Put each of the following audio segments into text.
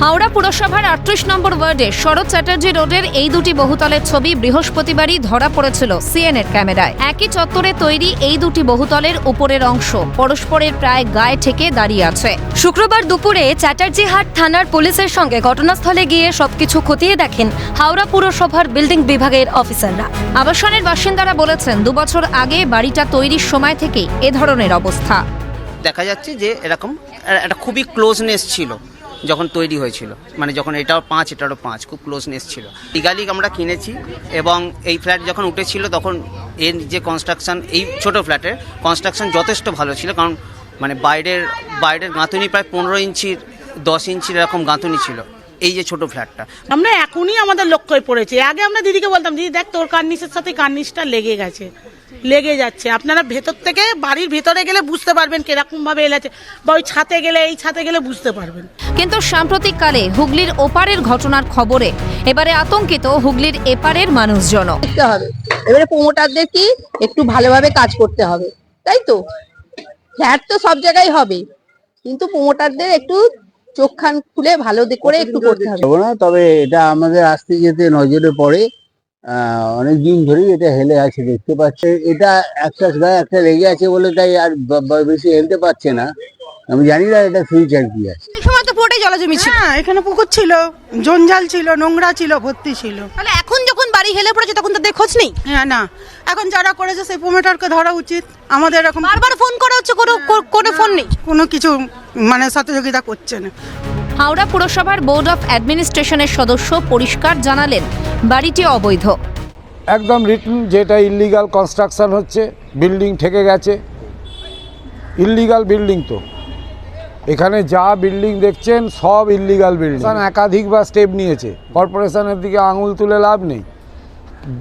হাওড়া পুরসভার 38 নম্বর ওয়ার্ডে শরৎ চ্যাটার্জি রোডের এই দুটি বহুতলের ছবি বৃহস্পতিবারই ধরা পড়েছিল সিএনএর ক্যামেরায়। একই চত্বরে তৈরি এই দুটি বহুতলের উপরের অংশ পরস্পরের প্রায় গায়ে ঠেকে দাঁড়িয়ে আছে। শুক্রবার দুপুরে চ্যাটার্জিহাট থানার পুলিশের সঙ্গে ঘটনাস্থলে গিয়ে সবকিছু খতিয়ে দেখেন হাওড়া পুরসভার বিল্ডিং বিভাগের অফিসাররা। আবাসনের বাসিন্দারা বলেছেন 2 বছর আগে বাড়িটা তৈরির সময় থেকেই এ ধরনের অবস্থা। দেখা যাচ্ছে যে এরকম একটা খুবই ক্লোজনেস ছিল যখন তৈরি হয়েছিল, মানে যখন এটাও 5 এটারও 5, খুব ক্লোজনেস ছিল। লিগালি আমরা কিনেছি এবং এই ফ্ল্যাট যখন উঠেছিল তখন এর যে কনস্ট্রাকশন, এই ছোট ফ্ল্যাটের কনস্ট্রাকশন যথেষ্ট ভালো ছিল, কারণ মানে বাইরের গাঁথুনি প্রায় 15 ইঞ্চির 10 ইঞ্চির এরকম গাঁথুনি ছিল এই যে ছোট ফ্ল্যাটটা। আমরা এখনই আমাদের লক্ষ্যে পড়েছি। আগে আমরা দিদিকে বলতাম, দিদি দেখ তোর কার্নিসের সাথে কার্নিসটা লেগে যাচ্ছে। আপনারা ভেতর থেকে বাড়ির ভেতরে গেলে বুঝতে পারবেন কিরকম ভাবে এলাছে, বা ওই ছাতে গেলে এই ছাতে গেলে বুঝতে পারবেন। কিন্তু সাম্প্রতিককালে হুগলির ওপারের ঘটনার খবরে এবারে আতঙ্কিত হুগলির এপারের মানুষজন। দেখতে হবে এবারে প্রমোটারদের কি একটু ভালোভাবে কাজ করতে হবে, তাই তো? ফ্ল্যাট তো সব জায়গায় হবে, কিন্তু প্রমোটারদের একটু চোখ কান খুলে ভালো করে একটু করতে হবে না। তবে এটা আমাদের আসতে যেতে নজরে পড়ে, অনেক দিন ধরেই এটা হেলে আছে, দেখতে পাচ্ছে। এটা একটা গায়ে একটা লেগে আছে বলে তাই আর বেশি হেলতে পারছে না। আমি জানি না এটা ফিউচার কি আছে। এই সময় তো পুরোটাই জল জমেছিল। হ্যাঁ, এখানে পুকুর ছিল, জঞ্জাল ছিল, নোংরা ছিল, ভর্তি ছিল। তাহলে এখন যখন বাড়ি হেলে পড়েছে তখন তাদের খোঁজ নেই। হ্যাঁ, না, এখন যারা করেছে সেই প্রমোটারকে ধরা উচিত। আমাদের এরকম বারবার ফোন করা হচ্ছে, কোনো ফোন নেই, কোনো কিছু মানে সহযোগিতা করছে না। হাওড়া পুরসভার বোর্ড অফ অ্যাডমিনিস্ট্রেশনের সদস্য পরিষ্কার জানালেন বাড়িটি অবৈধ। একদম রিটেন, যেটা ইল্লিগাল কনস্ট্রাকশন হচ্ছে, বিল্ডিং ঠেকে গেছে, ইল্লিগাল বিল্ডিং। তো এখানে যা বিল্ডিং দেখছেন সব ইল্লিগাল বিল্ডিং। একাধিকবার স্টেপ নিয়েছে, কর্পোরেশনের দিকে আঙুল তুলে লাভ নেই।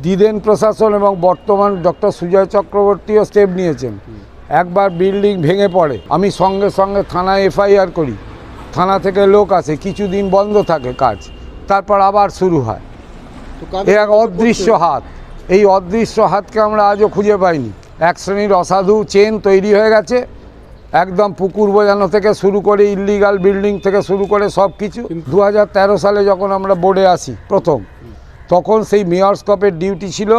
দিদেন প্রশাসন এবং বর্তমান ডক্টর সুজয় চক্রবর্তীও স্টেপ নিয়েছেন। একবার বিল্ডিং ভেঙে পড়ে, আমি সঙ্গে সঙ্গে থানায় এফআইআর করি, থানা থেকে লোক আসে, কিছুদিন বন্ধ থাকে কাজ, তারপর আবার শুরু হয়। এ এক অদৃশ্য হাত, এই অদৃশ্য হাতকে আমরা আজও খুঁজে পাইনি। এক শ্রেণীর অসাধু চেন তৈরি হয়ে গেছে, একদম পুকুর বোঝানো থেকে শুরু করে ইল্লিগাল বিল্ডিং থেকে শুরু করে সব কিছু। 2013 সালে যখন আমরা বোর্ডে আসি প্রথম, তখন সেই মেয়রস্কপের ডিউটি ছিল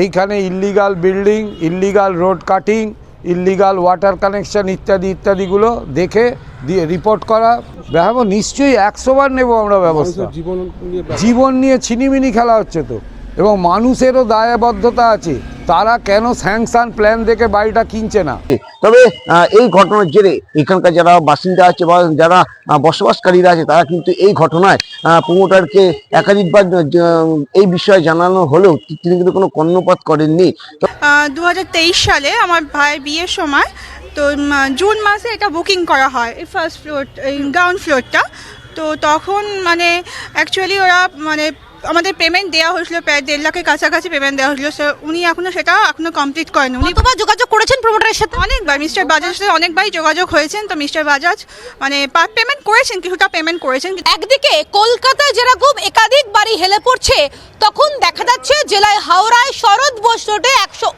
এইখানে illegal building, illegal road cutting, illegal water connection ইত্যাদিগুলো দেখে দিয়ে রিপোর্ট করা। ভাবো নিশ্চয়ই 100 বার নেব আমরা ব্যবস্থা। জীবন নিয়ে ছিনিমিনি খেলা হচ্ছে তো, এবং মানুষেরও দায়বদ্ধতা আছে। তারা কেন স্যাংশন প্ল্যান দেখে বাড়িটা কিনছে না? তবে এই ঘটনার জেরে এখানকার যারা বাসিন্দা আছে বা যারা বসবাসকারীরা আছে, তারা কিন্তু এই ঘটনায় প্রমোটারকে একাধিকবার এই বিষয়ে জানানো হলেও তিনি কিন্তু কোনো কর্ণপাত করেননি। 2023 সালে আমার ভাইয়ের বিয়ের সময়, তো জুন মাসে এটা বুকিং করা হয়, এই ফার্স্ট ফ্লোর, এই গ্রাউন্ড ফ্লোরটা। তো তখন মানে অ্যাকচুয়ালি ওরা মানে আমাদের পেমেন্ট দেওয়া হয়েছিল, প্রায় 1.5 লাখের কাছাকাছি পেমেন্ট দেওয়া হয়েছিল। উনি সেটা এখনো কমপ্লিট করেন। উনি কতবার যোগাযোগ করেছেন প্রমোটারের সাথে? অনেকবার মিস্টার বাজাজের সাথে অনেকবারই যোগাযোগ হয়েছেন। তো মিস্টার বাজাজ মানে পার্ট পেমেন্ট করেছেন, কিছুটা পেমেন্ট করেছেন। একদিকে কলকাতায় যেরকম একাধিক বাড়ি হেলে পড়ছে, তখন দেখা যাচ্ছে জেলায় হাওড়ায় শরৎ বোস রোডে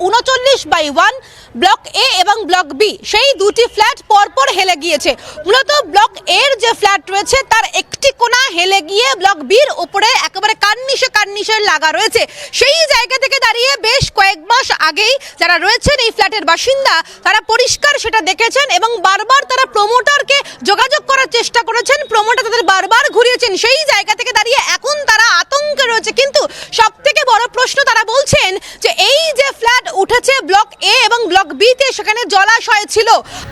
139/1 ব্লক এ এবং ব্লক বি, সেই দুটি ফ্ল্যাট পরপর হেলে গিয়েছে। মূলত ব্লক এর যে ফ্ল্যাট রয়েছে তার একটি কোণা হেলে গিয়ে ব্লক বির উপরে একেবারে কার্নিশের লাগা রয়েছে। সেই জায়গা থেকে দাঁড়িয়ে বেশ কয়েক মাস আগেই যারা রয়েছেন এই ফ্ল্যাটের বাসিন্দা, তারা পরিষ্কার সেটা দেখেছেন এবং বারবার তারা প্রমোটারকে যোগাযোগ করার চেষ্টা করেছেন। প্রমোটার তাদের বারবার ঘুরিয়েছেন। সেই জায়গা থেকে দাঁড়িয়ে এখন তারা আতঙ্কে রয়েছে। কিন্তু সব থেকে বড় প্রশ্ন, তারা বলছেন যে এই যে ফ্ল্যাট উঠেছে ব্লক এ এবং ব্লক বি তে, সেখানে জলাশয় ছিল।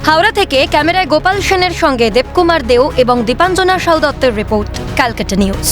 হাওড়া থেকে ক্যামেরায় গোপাল সেনের সঙ্গে দেবকুমার দেও এবং দীপাঞ্জনা সাউ দত্তের রিপোর্ট, ক্যালকাটা নিউজ।